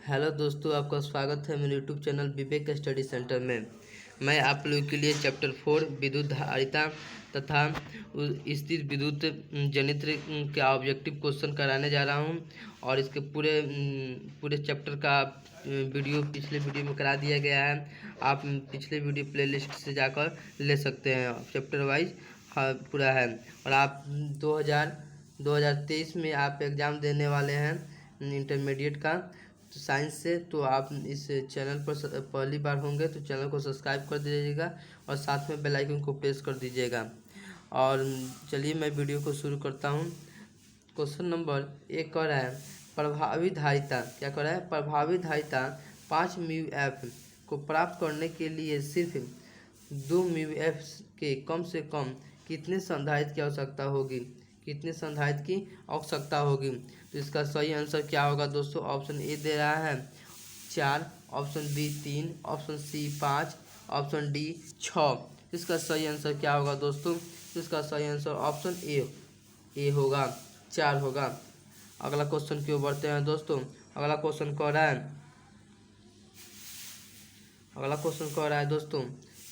Hello दोस्तों, आपका स्वागत है मेरे यूट्यूब चैनल विवेक स्टडी सेंटर में। मैं आप लोगों के लिए चैप्टर 4 विद्युत धारिता तथा स्थिर विद्युत जनित्र के ऑब्जेक्टिव क्वेश्चन कराने जा रहा हूं। और इसके पूरे चैप्टर का वीडियो पिछले वीडियो में करा दिया गया है। आप पिछले वीडियो प्लेलिस्ट से जाकर ले सकते हैं। चैप्टर वाइज पूरा है। और आप 2023 में आप एग्ज़ाम देने वाले हैं इंटरमीडिएट का साइंस से। तो आप इस चैनल पर पहली बार होंगे तो चैनल को सब्सक्राइब कर दीजिएगा और साथ में बेल आइकन को प्रेस कर दीजिएगा। और चलिए मैं वीडियो को शुरू करता हूँ। क्वेश्चन नंबर 1 कह रहा है प्रभावी धारिता। क्या कह रहा है? प्रभावी धारिता 5 म्यू एफ को प्राप्त करने के लिए सिर्फ 2 म्यू एफ के कम से कम कितने संधारित्र की आवश्यकता होगी? कितने संधारित्र की आवश्यकता होगी? तो इसका सही आंसर क्या होगा दोस्तों? ऑप्शन ए दे रहा है 4, option B 3, option C 5, option D 6। इसका सही आंसर क्या होगा दोस्तों? इसका सही आंसर ऑप्शन ए होगा, 4 होगा। अगला क्वेश्चन की ओर बढ़ते हैं दोस्तों। अगला क्वेश्चन कह रहा है दोस्तों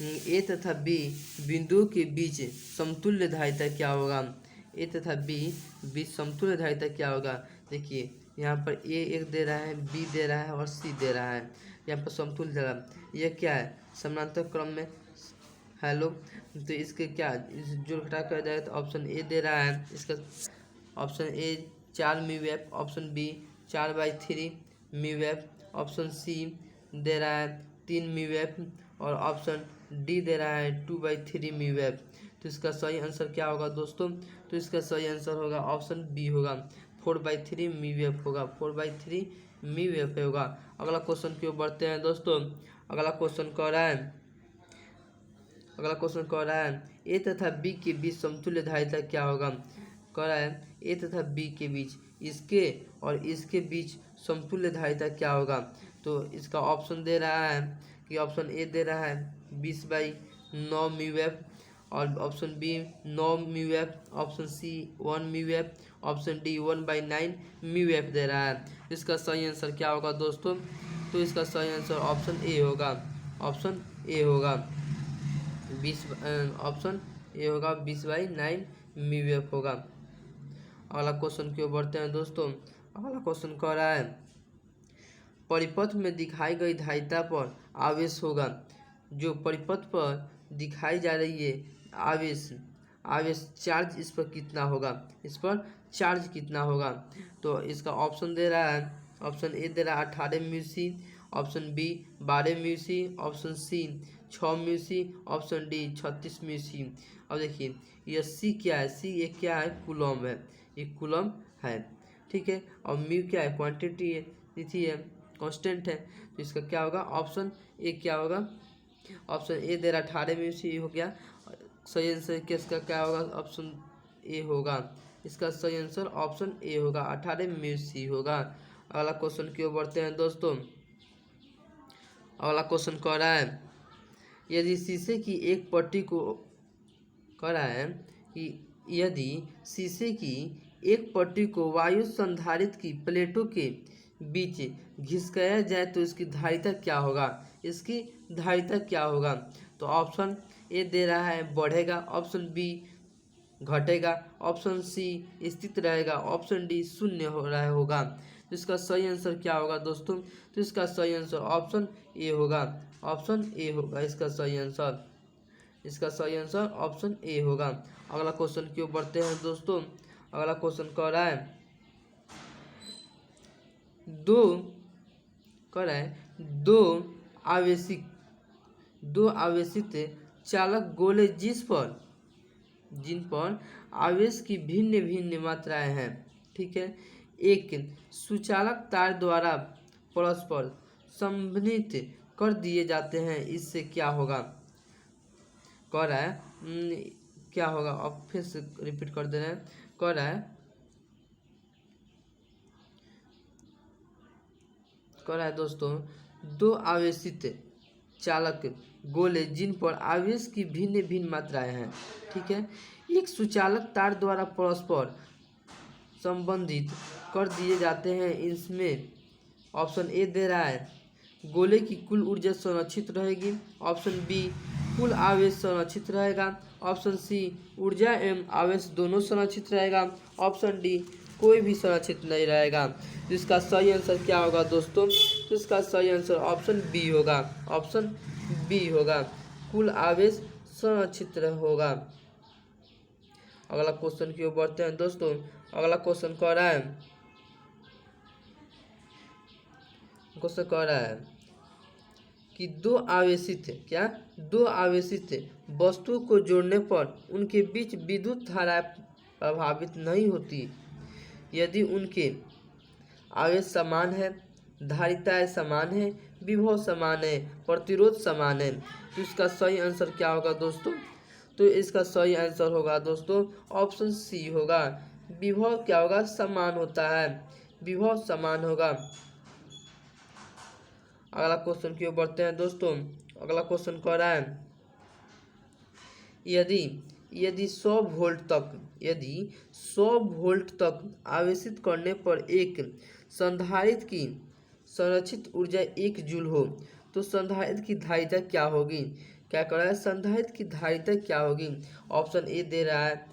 ए तथा बी बिंदुओं के बीच समतुल्य धारिता क्या होगा? ए तथा बी बीच समतुल्य धारिता क्या होगा? देखिए यहाँ पर ए एक दे रहा है, बी दे रहा है और सी दे रहा है। यहाँ पर समतुल्य दे रहा है। यह क्या है? समानांतर क्रम में हेलो। तो इसके क्या जोड़ घटा कर जाएगा? तो ऑप्शन ए दे रहा है। इसका option A 4 mu F, option B 4/3 mu F, option C दे रहा है 3 म्यू एफ और ऑप्शन डी दे रहा है 2/3 म्यू एफ। तो इसका सही आंसर क्या होगा दोस्तों? तो इसका सही आंसर होगा ऑप्शन बी होगा, 4/3 म्यू एफ होगा, 4/3 म्यू एफ होगा। अगला क्वेश्चन की ओर बढ़ते हैं दोस्तों। अगला क्वेश्चन कह रहा है ए तथा बी के बीच समतुल्य धारिता क्या होगा? कह रहा है ए तथा बी के बीच, इसके और इसके बीच समतुल्य धारिता क्या होगा? तो इसका ऑप्शन दे रहा है कि ऑप्शन ए दे रहा है 20/9 म्यू एफ और option B 9 mu F, option C 1 mu F, option D 1/9 mu F दे रहा है। इसका सही आंसर क्या होगा दोस्तों? तो इसका सही आंसर ऑप्शन ए होगा, ऑप्शन ए होगा 20/9 म्यू एफ होगा। अगला क्वेश्चन की ओर बढ़ते हैं दोस्तों। अगला क्वेश्चन कह रहा है परिपथ में दिखाई गई धारिता पर आवेश होगा। जो परिपथ पर दिखाई जा रही है आवेश चार्ज, इस पर कितना होगा? इस पर चार्ज कितना होगा? तो इसका ऑप्शन दे रहा है, ऑप्शन ए दे रहा है 18 mu C, option B 12 mu C, option C 6 mu C, option D 36 mu C. अब देखिए यह सी क्या है? सी ये क्या है? कूलम है, ये कूलम है, ठीक है। और म्यू क्या है? क्वांटिटी है, तिथि है, कांस्टेंट है। तो इसका क्या होगा? ऑप्शन ए क्या होगा? ऑप्शन ए दे रहा 18 म्यू सी हो गया। सही आंसर किसका क्या होगा? ऑप्शन ए होगा। इसका सही आंसर ऑप्शन ए होगा, 18 म्यू सी होगा। अगला क्वेश्चन की ओर बढ़ते हैं दोस्तों। अगला क्वेश्चन कह रहा है यदि शीशे की एक पट्टी को कह रहा है कि यदि शीशे की एक पट्टी को वायु संधारित्र की प्लेटों के बीच घिसकाया जाए तो इसकी धारिता क्या होगा? इसकी धारिता क्या होगा? तो ऑप्शन ए दे रहा है बढ़ेगा, ऑप्शन बी घटेगा, ऑप्शन सी स्थित रहेगा, ऑप्शन डी शून्य हो रहा होगा। तो इसका सही आंसर क्या होगा दोस्तों? तो इसका सही आंसर ऑप्शन ए होगा, ऑप्शन ए होगा इसका सही आंसर। इसका सही आंसर ऑप्शन ए होगा। अगला क्वेश्चन की ओर बढ़ते हैं दोस्तों। अगला क्वेश्चन कह रहा है दो आवेशित चालक गोले जिन पर आवेश की भिन्न भिन्न मात्राएं हैं, ठीक है, एक सुचालक तार द्वारा परस्पर संबंधित कर दिए जाते हैं, इससे क्या होगा? कह रहा है क्या होगा? अब फिर से रिपीट कर दे रहे हैं। कह रहा है दोस्तों दो आवेशित चालक गोले जिन पर आवेश की भिन्न भिन्न मात्राएं हैं, ठीक है, एक सुचालक तार द्वारा परस्पर संबंधित कर दिए जाते हैं, इसमें ऑप्शन ए दे रहा है गोले की कुल ऊर्जा संरक्षित रहेगी। ऑप्शन बी कुल आवेश संरक्षित रहेगा। ऑप्शन सी ऊर्जा एवं आवेश दोनों संरक्षित रहेगा। ऑप्शन डी कोई भी संरक्षित नहीं रहेगा। तो इसका सही आंसर क्या होगा दोस्तों? तो इसका सही आंसर ऑप्शन बी होगा। ऑप्शन बी होगा, कुल आवेश संरक्षित होगा। अगला क्वेश्चन की ओर बढ़ते हैं दोस्तों। अगला क्वेश्चन कह रहा है कि दो आवेशित वस्तुओं को जोड़ने पर उनके बीच विद्युत धारा प्रभावित नहीं होती यदि उनके आवेश समान है, धारिताएं समान है, विभव समान है, प्रतिरोध समान है। तो इसका सही आंसर क्या होगा दोस्तों? तो इसका सही आंसर होगा दोस्तों ऑप्शन सी होगा, विभव क्या होगा? समान होता है, विभव समान होगा। अगला क्वेश्चन की ओर बढ़ते हैं दोस्तों। अगला क्वेश्चन कह रहा है यदि 100 वोल्ट तक आवेशित करने पर एक संधारित्र की संरक्षित ऊर्जा 1 जूल हो तो संधारित्र की धारिता क्या होगी? क्या कर रहा है? संधारित्र की धारिता क्या होगी? ऑप्शन ए दे रहा है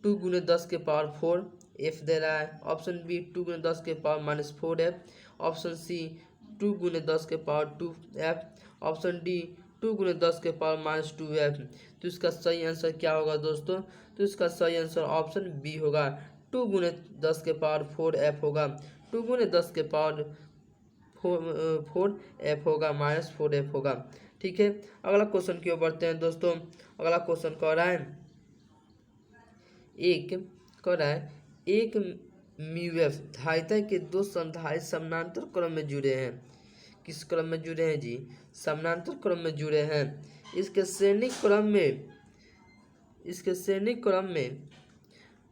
2 × 10⁴ F दे रहा है। Option B 2 × 10⁻⁴ F। Option C 2 × 10⁻2 F। Option D 2 × 10⁻⁻2 F। तो इसका सही आंसर क्या होगा दोस्तों? तो इसका सही आंसर ऑप्शन बी होगा, 2 × 10⁴ F होगा। 2 × 10⁴ F होगा, -4 F होगा। ठीक है, अगला क्वेश्चन की ओर बढ़ते हैं दोस्तों। अगला क्वेश्चन कह रहा है एक म्यू धारिता के दो संधारित्र समानांतर क्रम में जुड़े हैं। किस क्रम में जुड़े हैं जी? समानांतर क्रम में जुड़े हैं। इसके श्रेणी क्रम में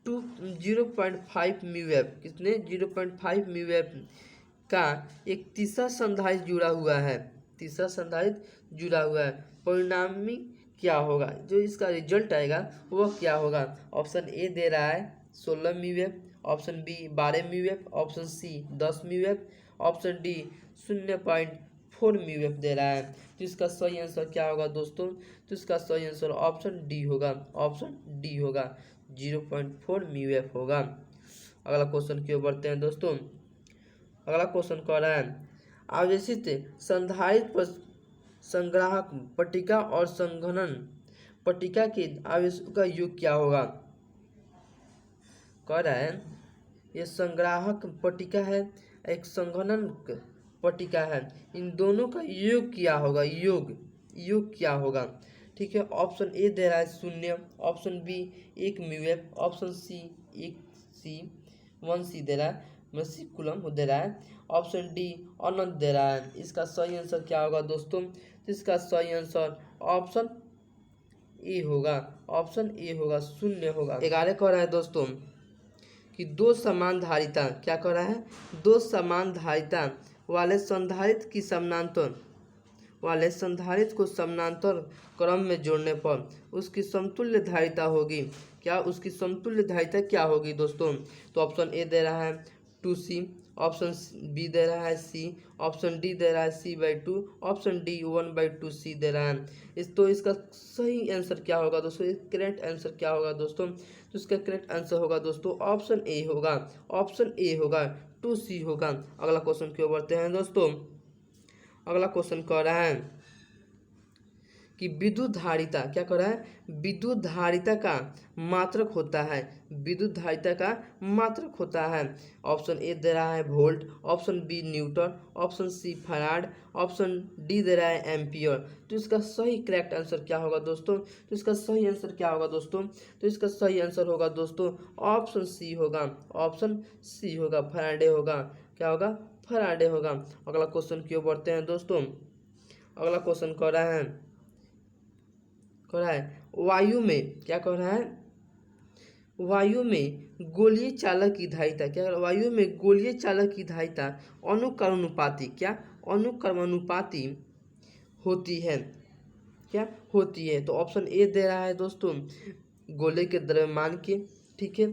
0.5 म्यू कितने 0.5 म्यू का एक तीसरा संधारित्र जुड़ा हुआ है। परिणामी क्या होगा? जो इसका रिजल्ट आएगा वह क्या होगा? ऑप्शन ए दे रहा है 16 mu, option B 12 mu, option C 10 mu, option D 0.4 mu दे रहा है। तो इसका सही आंसर क्या होगा दोस्तों? तो इसका सही आंसर ऑप्शन डी होगा। ऑप्शन डी होगा, 0.4 म्यू होगा। अगला क्वेश्चन की ओर बढ़ते हैं दोस्तों। अगला क्वेश्चन कह रहा है आवेशित संधारित्र पर संग्राहक पट्टिका और संघनन पट्टिका के आवेशों का योग क्या होगा? कह रहा है ये संग्राहक पट्टिका है, एक संघनन पट्टिका है, इन दोनों का योग क्या होगा? योग क्या होगा? ठीक है, ऑप्शन ए दे रहा है 0, option B 1 mu, option C 1 C दे रहा है, कूलम दे रहा है, ऑप्शन डी अनंत दे रहा है। इसका सही आंसर क्या होगा दोस्तों? तो इसका सही आंसर ऑप्शन ए होगा। ऑप्शन ए होगा, 0 होगा। 11 कह रहा है दोस्तों कि दो समान धारिता क्या कह रहा है? दो समान धारिता वाले संधारित्र को समानांतर क्रम में जोड़ने पर उसकी समतुल्य धारिता होगी। क्या उसकी समतुल्य धारिता क्या होगी दोस्तों? तो ऑप्शन ए दे रहा है 2C, ऑप्शन बी दे रहा है C, ऑप्शन डी दे रहा है C/2, ऑप्शन डी 1/2C दे रहा है। तो इसका सही आंसर क्या होगा दोस्तों? करेक्ट आंसर क्या होगा दोस्तों? तो इसका करेक्ट आंसर होगा दोस्तों ऑप्शन ए होगा। ऑप्शन ए होगा, 2C होगा। अगला क्वेश्चन की ओर बढ़ते हैं दोस्तों। अगला क्वेश्चन कह रहा है कि विद्युत धारिता क्या कह रहा है? विद्युत धारिता का मात्रक होता है। विद्युत धारिता का मात्रक होता है। ऑप्शन ए दे रहा है volt, option B newton, option C farad, option D दे रहा है एम्पियर। तो इसका सही करेक्ट आंसर क्या होगा दोस्तों? तो इसका सही आंसर क्या होगा दोस्तों? तो इसका सही आंसर होगा दोस्तों ऑप्शन सी होगा। ऑप्शन सी होगा, फैराडे होगा। क्या होगा? फैराडे होगा। अगला क्वेश्चन की ओर बढ़ते हैं दोस्तों। अगला क्वेश्चन कह रहा है वायु में क्या कह रहा है? वायु में गोलीय चालक की धारिता क्या? वायु में गोलीय चालक की धारिता अनुक्रमानुपाती क्या? अनुक्रमानुपाती होती है। क्या होती है? तो ऑप्शन ए दे रहा है दोस्तों गोले के द्रव्यमान के। ठीक है,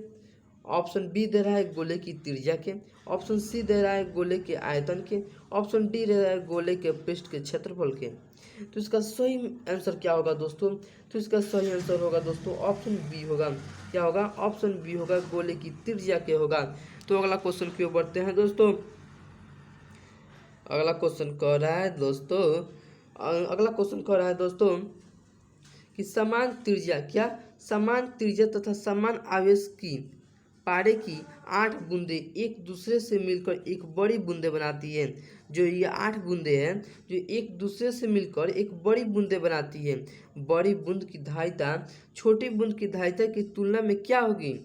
ऑप्शन बी दे रहा है गोले की त्रिज्या के, ऑप्शन सी दे रहा है गोले के आयतन के, ऑप्शन डी दे रहा है गोले के पृष्ठ के क्षेत्रफल के। तो इसका सही आंसर क्या होगा दोस्तों? तो इसका सही आंसर होगा दोस्तों ऑप्शन बी होगा। क्या होगा? ऑप्शन बी होगा, गोले की त्रिज्या के होगा। तो अगला क्वेश्चन की ओर बढ़ते हैं दोस्तों। अगला क्वेश्चन कह रहा है दोस्तों, अगला क्वेश्चन कह रहा है दोस्तों कि समान त्रिज्या, क्या समान त्रिज्या तथा समान आवेश की पारे की 8 बूंदे एक दूसरे से मिलकर एक बड़ी बूंदे बनाती है। जो ये 8 बूंदे हैं जो एक दूसरे से मिलकर एक बड़ी बूंदे बनाती है, बड़ी बूंद की धारिता छोटी बूंद की धारिता की तुलना में क्या होगी?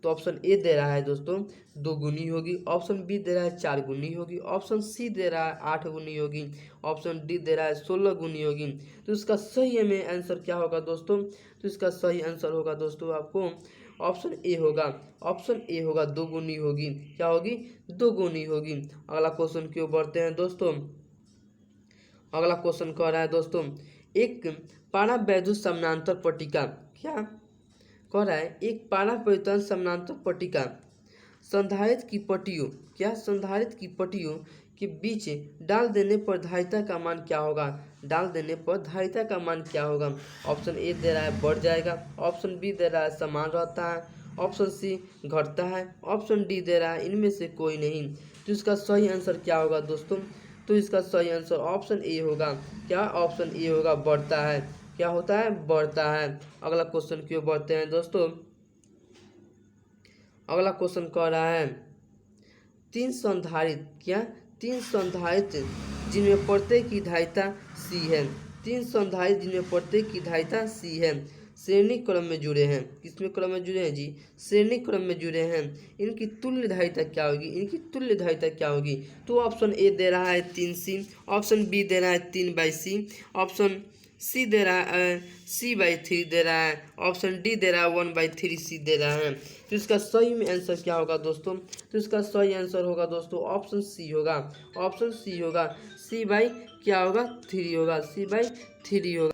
तो ऑप्शन ए दे रहा है दोस्तों 2 गुनी होगी, ऑप्शन बी दे रहा है 4 गुनी होगी, ऑप्शन सी दे रहा है 8 गुनी होगी, ऑप्शन डी दे रहा है 16 गुनी होगी। तो इसका सही में आंसर क्या होगा दोस्तों? तो इसका सही आंसर होगा दोस्तों आपको ऑप्शन ए होगा। ऑप्शन ए होगा 2 गुनी होगी। क्या होगी? 2 गुनी होगी। अगला क्वेश्चन की ओर बढ़ते हैं दोस्तों। अगला क्वेश्चन कह रहा है दोस्तों एक पारावैद्युत समानांतर पट्टिका, क्या कह रहा है? एक पारावैद्युत समानांतर पट्टिका संधारित्र की पट्टियों, क्या संधारित्र की पट्टियों के बीच डाल देने पर धारिता का मान क्या होगा? डाल देने पर धारिता का मान क्या होगा? ऑप्शन ए दे रहा है बढ़ जाएगा, ऑप्शन बी दे रहा है समान रहता है, ऑप्शन सी घटता है, ऑप्शन डी दे रहा है इनमें से कोई नहीं। तो इसका सही आंसर क्या होगा दोस्तों? तो इसका सही आंसर ऑप्शन ए होगा। क्या? ऑप्शन ए होगा, बढ़ता है। क्या होता है? बढ़ता है। अगला क्वेश्चन की ओर बढ़ते हैं दोस्तों। अगला क्वेश्चन कह रहा है 3 संधारित्र, क्या 3 संधारित्र जिनमें प्रत्येक की धारिता सी है, 3 संधारित्र जिनमें प्रत्येक की धारिता सी है, श्रेणी क्रम में जुड़े हैं। किसमें क्रम में जुड़े हैं जी? श्रेणी क्रम में जुड़े हैं। इनकी तुल्य धारिता क्या होगी? इनकी तुल्य धारिता क्या होगी? तो ऑप्शन ए दे रहा है 3C, ऑप्शन बी दे रहा है 3/C, ऑप्शन सी दे रहा है C/3 दे रहा है, ऑप्शन डी दे रहा है 1/3C दे रहा है। तो इसका सही में आंसर क्या होगा दोस्तों? तो इसका सही आंसर होगा दोस्तों ऑप्शन सी होगा। ऑप्शन सी होगा, क्या होगा? 3 होगा, C/3 होगा।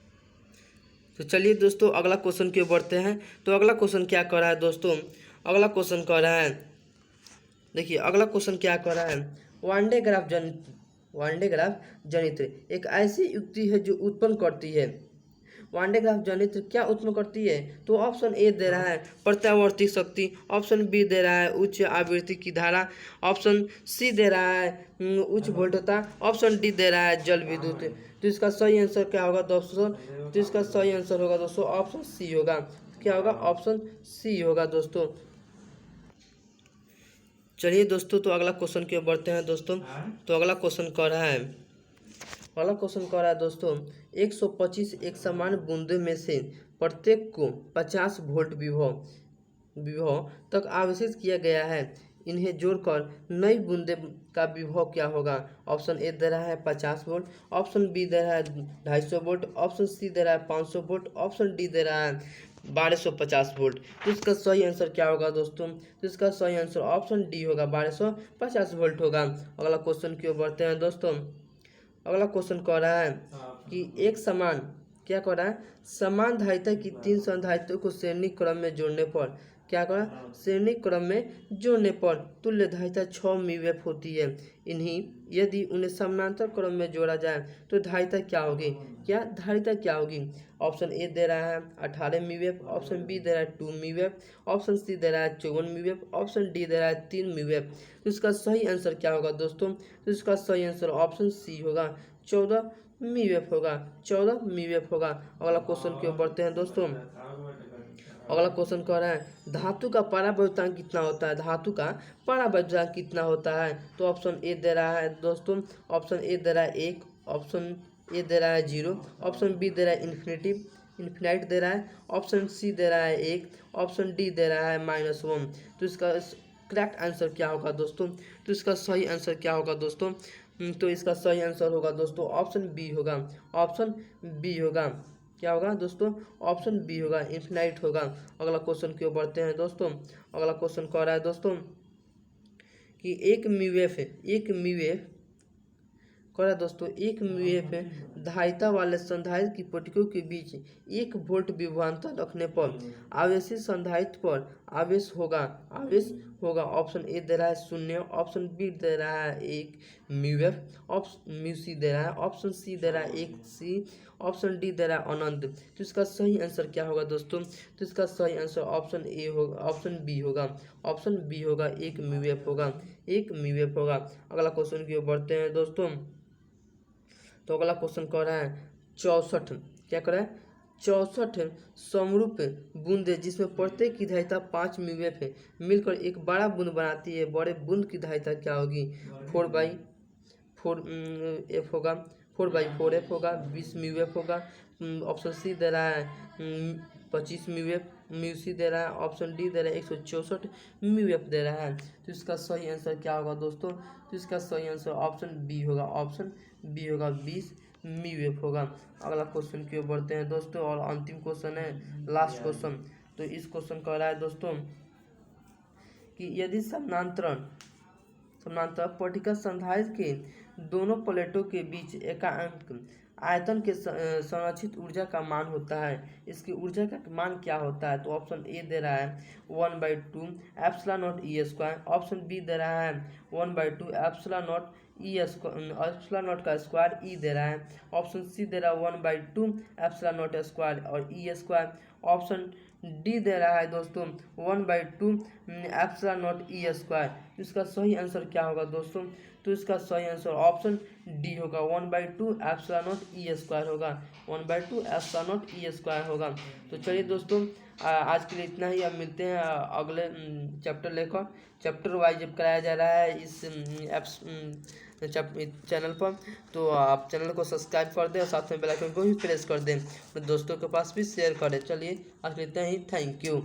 तो चलिए दोस्तों अगला क्वेश्चन की ओर बढ़ते हैं। तो अगला क्वेश्चन क्या कह रहा है दोस्तों? अगला क्वेश्चन कह रहा है, देखिए अगला क्वेश्चन क्या कह रहा है, वांडे ग्राफ जनित्र एक ऐसी युक्ति है जो उत्पन्न करती है। वांडे ग्राफ जनित्र क्या उत्पन्न करती है? तो ऑप्शन ए दे रहा है प्रत्यावर्ती शक्ति, ऑप्शन बी दे रहा है उच्च आवृत्ति की धारा, ऑप्शन सी दे रहा है उच्च वोल्टता, ऑप्शन डी दे रहा है जल विद्युत। तो इसका सही आंसर क्या होगा दोस्तों? तो इसका सही आंसर होगा दोस्तों ऑप्शन सी होगा। क्या होगा? ऑप्शन सी होगा दोस्तों। चलिए दोस्तों तो अगला क्वेश्चन की ओर बढ़ते हैं दोस्तों। तो अगला क्वेश्चन कह रहा है दोस्तों 125 एक समान बूंदे में से प्रत्येक को 50 वोल्ट विभव तक आवेशित किया गया है। इन्हें जोड़कर नई बूंदे का विभव क्या होगा? ऑप्शन ए दे रहा है 50 वोल्ट, ऑप्शन बी दे रहा है 250 वोल्ट, ऑप्शन सी दे रहा है 500 वोल्ट, ऑप्शन डी दे रहा है 1250 वोल्ट। तो इसका सही आंसर क्या होगा दोस्तों? तो इसका सही आंसर ऑप्शन डी होगा, 1250 वोल्ट होगा। अगला क्वेश्चन की ओर बढ़ते हैं दोस्तों। अगला क्वेश्चन कह रहा है कि एक समान, क्या कह रहा है? समान धारिता की 3 संधारित्रों को श्रेणी क्रम में जोड़ने पर, क्या करा? श्रेणी क्रम में जोड़ने पर तुल्य धारिता 6 म्यू होती है। इन्हीं यदि उन्हें समानांतर क्रम में जोड़ा जाए तो धारिता क्या होगी? क्या धारिता क्या होगी? ऑप्शन ए दे रहा है 18 म्यू, ऑप्शन बी दे रहा है 2 म्यू, ऑप्शन सी दे रहा है 54 म्यू, ऑप्शन डी दे रहा है 3 म्यू। तो इसका सही आंसर क्या होगा दोस्तों? तो इसका सही आंसर ऑप्शन सी होगा, 14 म्यू होगा, 14 म्यू होगा। अगला क्वेश्चन की ओर बढ़ते हैं दोस्तों। अगला क्वेश्चन कह रहा है धातु का परावैद्युतांक कितना होता है? धातु का परावैद्युतांक कितना होता है? तो ऑप्शन ए दे रहा है दोस्तों, ऑप्शन ए दे रहा है 1, ऑप्शन ए दे रहा है 0, ऑप्शन बी दे रहा है इन्फिनाइट दे रहा है, ऑप्शन सी दे रहा है 1, ऑप्शन डी दे रहा है -1। तो इसका करेक्ट आंसर क्या होगा दोस्तों? तो इसका सही आंसर क्या होगा दोस्तों? तो इसका सही आंसर होगा दोस्तों ऑप्शन बी होगा, ऑप्शन बी होगा। क्या होगा दोस्तों? ऑप्शन बी होगा, इन्फिनाइट होगा। अगला क्वेश्चन की ओर बढ़ते हैं दोस्तों। अगला क्वेश्चन कह रहा है दोस्तों कि एक म्यू एफ कह रहा है दोस्तों 1 म्यू एफ धारिता वाले संधारित्र की पट्टिकों के बीच 1 वोल्ट विभवांतर रखने पर आवेशित संधारित्र पर आवेश होगा। ऑप्शन ए दे रहा है 0, ऑप्शन बी दे रहा है 1 म्यूएफ, ऑप्शन म्यू सी दे रहा है, ऑप्शन सी दे रहा है 1 सी, ऑप्शन डी दे रहा है अनंत। तो इसका सही आंसर क्या होगा दोस्तों? तो इसका सही आंसर ऑप्शन ए होगा, ऑप्शन बी होगा। ऑप्शन बी होगा 1 म्यूएफ होगा, 1 म्यूएफ होगा। अगला क्वेश्चन की ओर बढ़ते हैं दोस्तों। तो अगला क्वेश्चन कह रहा है 64, क्या कर रहा है 64 समरूप बूंदे जिसमें प्रत्येक की धारिता 5 म्यूएफ है मिलकर एक बड़ा बूंद बनाती है। बड़े बूंद की धारिता क्या होगी? 4/4 एफ होगा, 4/4 एफ होगा, 20 म्यूएफ होगा। ऑप्शन सी दे रहा है 25 म्यूएफ, म्यू सी दे रहा है, ऑप्शन डी दे रहा है 164 म्यूएफ दे रहा है। तो इसका सही आंसर क्या होगा दोस्तों? तो इसका सही आंसर ऑप्शन बी होगा, ऑप्शन बी होगा 20 म्यूएफ होगा। अगला क्वेश्चन की ओर बढ़ते हैं दोस्तों और अंतिम क्वेश्चन है, लास्ट क्वेश्चन। तो इस क्वेश्चन कह रहा है दोस्तों कि यदि समानांतर पट्टिका संधारित्र के दोनों प्लेटों के बीच एकांक आयतन के संरक्षित ऊर्जा का मान होता है, इसकी ऊर्जा का मान क्या होता है? तो ऑप्शन ए दे रहा है 1/2 epsilon naught E square, option B दे रहा है 1/2 एप्सिलॉन नॉट एप्सिलॉन नॉट का स्क्वायर ई दे रहा है, ऑप्शन सी दे रहा है 1/2 एप्सिलॉन नॉट स्क्वायर और ई स्क्वायर, ऑप्शन डी दे रहा है दोस्तों 1/2 एप्सिलॉन नॉट ई स्क्वायर। इसका सही आंसर क्या होगा दोस्तों? तो इसका सही आंसर ऑप्शन डी होगा 1/2 एप्सिलॉन नॉट ई स्क्वायर होगा, 1/2 एप्सिलॉन नॉट ई स्क्वायर होगा। तो चलिए दोस्तों आज के लिए इतना ही। अब मिलते हैं अगले चैप्टर लेकर। चैप्टर वाइज जब कराया जा रहा है इस चैनल पर, तो आप चैनल को सब्सक्राइब कर दें और साथ में बेल आइकन को भी प्रेस कर दें, अपने दोस्तों के पास भी शेयर करें। चलिए आज के लिए इतना ही, थैंक यू।